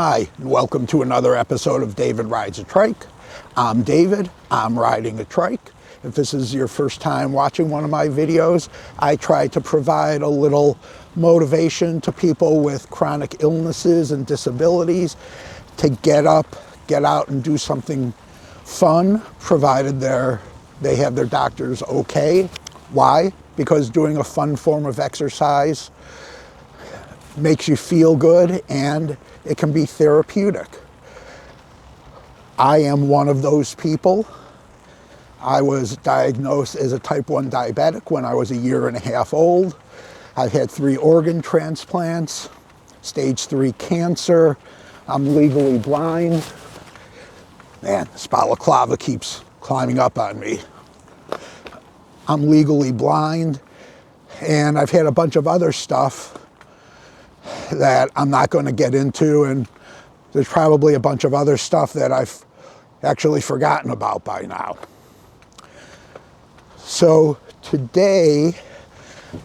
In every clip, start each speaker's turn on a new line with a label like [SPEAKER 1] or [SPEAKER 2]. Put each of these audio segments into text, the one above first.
[SPEAKER 1] Hi, and welcome to another episode of David Rides a Trike. I'm David, I'm riding a trike. If this is your first time watching one of my videos, I try to provide a little motivation to people with chronic illnesses and disabilities to get up, get out and do something fun, provided they have their doctors okay. Why? Because doing a fun form of exercise makes you feel good and it can be therapeutic. I am one of those people. I was diagnosed as a type 1 diabetic when I was 1.5 years old. I've had 3 organ transplants, stage 3 cancer. I'm legally blind. Man, this balaclava keeps climbing up on me. I'm legally blind, and I've had a bunch of other stuff that I'm not going to get into, and there's probably a bunch of other stuff that I've actually forgotten about by now. So today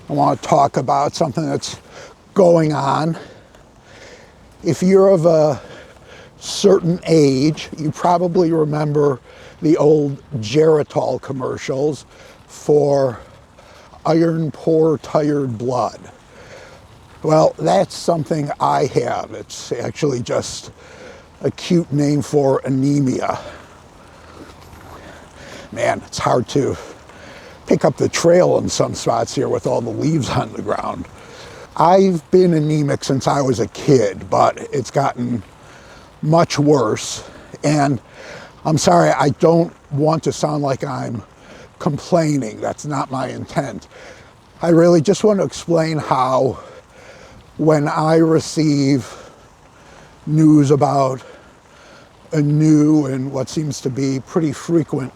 [SPEAKER 1] I want to talk about something that's going on. If you're of a certain age, you probably remember the old Geritol commercials for iron poor tired blood. Well, that's something I have. It's actually just a cute name for anemia. Man, it's hard to pick up the trail in some spots here with all the leaves on the ground. I've been anemic since I was a kid, but it's gotten much worse. And I'm sorry, I don't want to sound like I'm complaining. That's not my intent. I really just want to explain how when I receive news about a new and what seems to be pretty frequent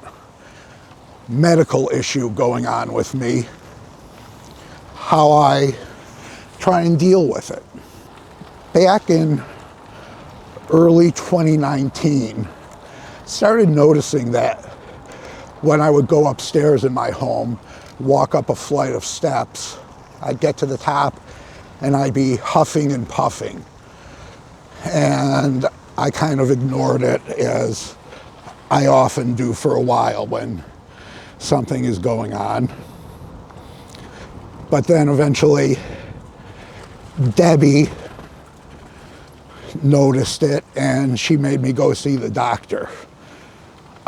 [SPEAKER 1] medical issue going on with me, how I try and deal with it. Back in early 2019, started noticing that when I would go upstairs in my home, walk up a flight of steps, I'd get to the top and I'd be huffing and puffing. And I kind of ignored it, as I often do for a while when something is going on. But then eventually Debbie noticed it and she made me go see the doctor.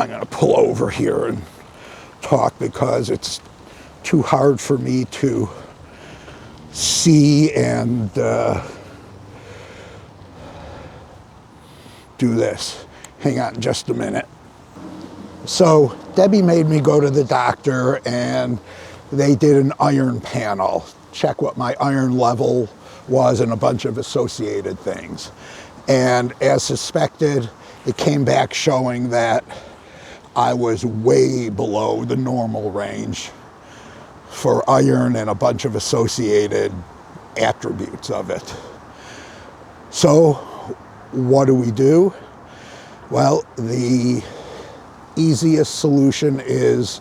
[SPEAKER 1] I'm going to pull over here and talk because it's too hard for me to see and do this. Hang on just a minute. So Debbie made me go to the doctor and they did an iron panel, check what my iron level was and a bunch of associated things. And as suspected, it came back showing that I was way below the normal range for iron and a bunch of associated attributes of it. So what do? Well, the easiest solution is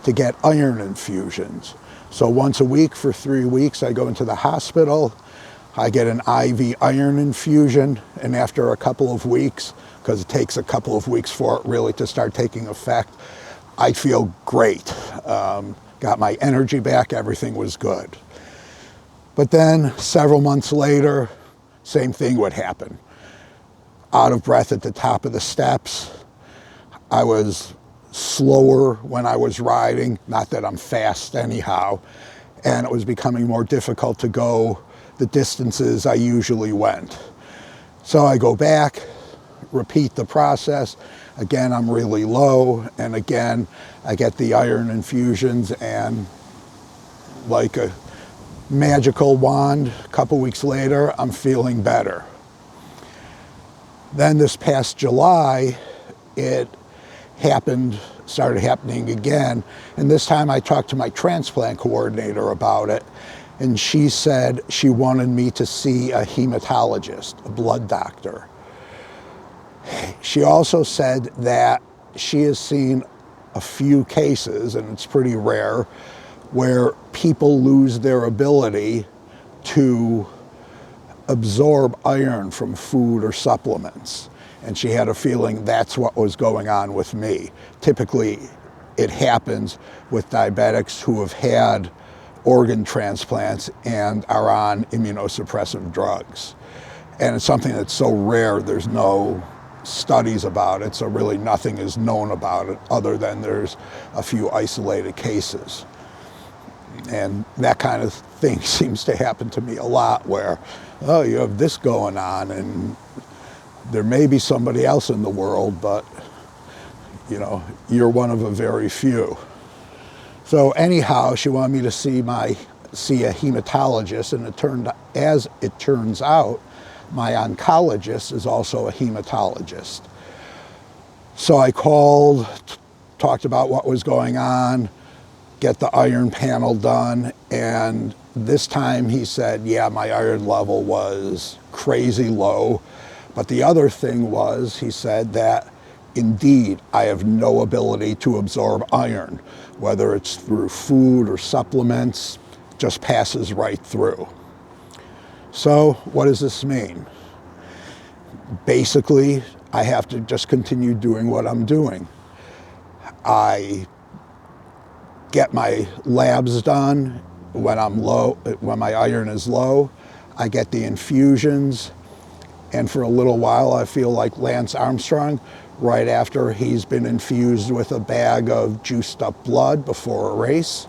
[SPEAKER 1] to get iron infusions. So once a week for 3 weeks, I go into the hospital, I get an IV iron infusion, and after a couple of weeks, because it takes a couple of weeks for it really to start taking effect, I feel great. Got my energy back, everything was good. But then several months later, same thing would happen. Out of breath at the top of the steps. I was slower when I was riding, not that I'm fast anyhow, and it was becoming more difficult to go the distances I usually went. So I go back, repeat the process. Again, I'm really low, and again, I get the iron infusions, and like a magical wand, a couple weeks later, I'm feeling better. Then this past July, it started happening again, and this time I talked to my transplant coordinator about it, and she said she wanted me to see a hematologist, a blood doctor. She also said that she has seen a few cases, and it's pretty rare, where people lose their ability to absorb iron from food or supplements. And she had a feeling that's what was going on with me. Typically, it happens with diabetics who have had organ transplants and are on immunosuppressive drugs. And it's something that's so rare, there's no studies about it, so really nothing is known about it other than there's a few isolated cases. And that kind of thing seems to happen to me a lot, where, oh, you have this going on, and there may be somebody else in the world, but you know, you're one of a very few. So anyhow, she wanted me to see a hematologist, and as it turns out, my oncologist is also a hematologist. So I called, talked about what was going on, get the iron panel done, and this time he said, yeah, my iron level was crazy low. But the other thing was, he said that indeed I have no ability to absorb iron, whether it's through food or supplements, just passes right through. So what does this mean? Basically, I have to just continue doing what I'm doing. I get my labs done when I'm low, when my iron is low. I get the infusions, and for a little while I feel like Lance Armstrong right after he's been infused with a bag of juiced up blood before a race.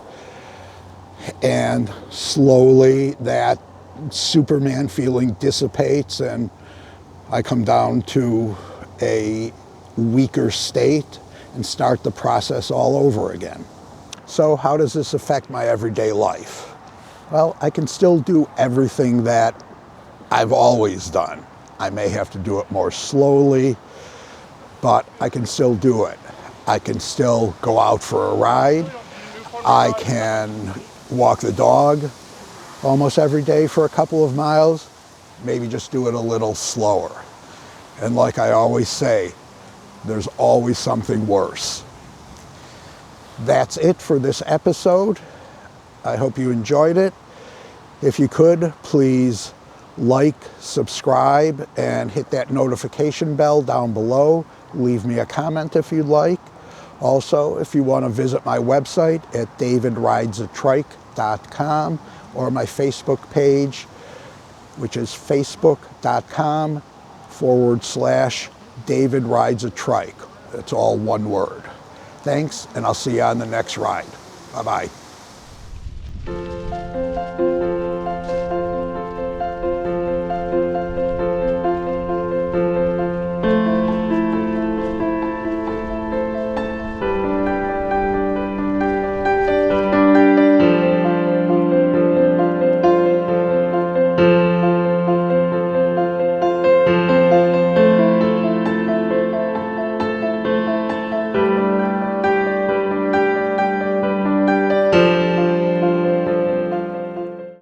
[SPEAKER 1] And slowly that Superman feeling dissipates and I come down to a weaker state and start the process all over again. So how does this affect my everyday life? Well, I can still do everything that I've always done. I may have to do it more slowly, but I can still do it. I can still go out for a ride. I can walk the dog almost every day for a couple of miles, maybe just do it a little slower. And like I always say, there's always something worse. That's it for this episode. I hope you enjoyed it. If you could, please like, subscribe, and hit that notification bell down below. Leave me a comment if you'd like. Also, if you want to visit my website at davidridesatrike.com or my Facebook page, which is facebook.com/David Rides a Trike. It's all one word. Thanks, and I'll see you on the next ride. Bye-bye.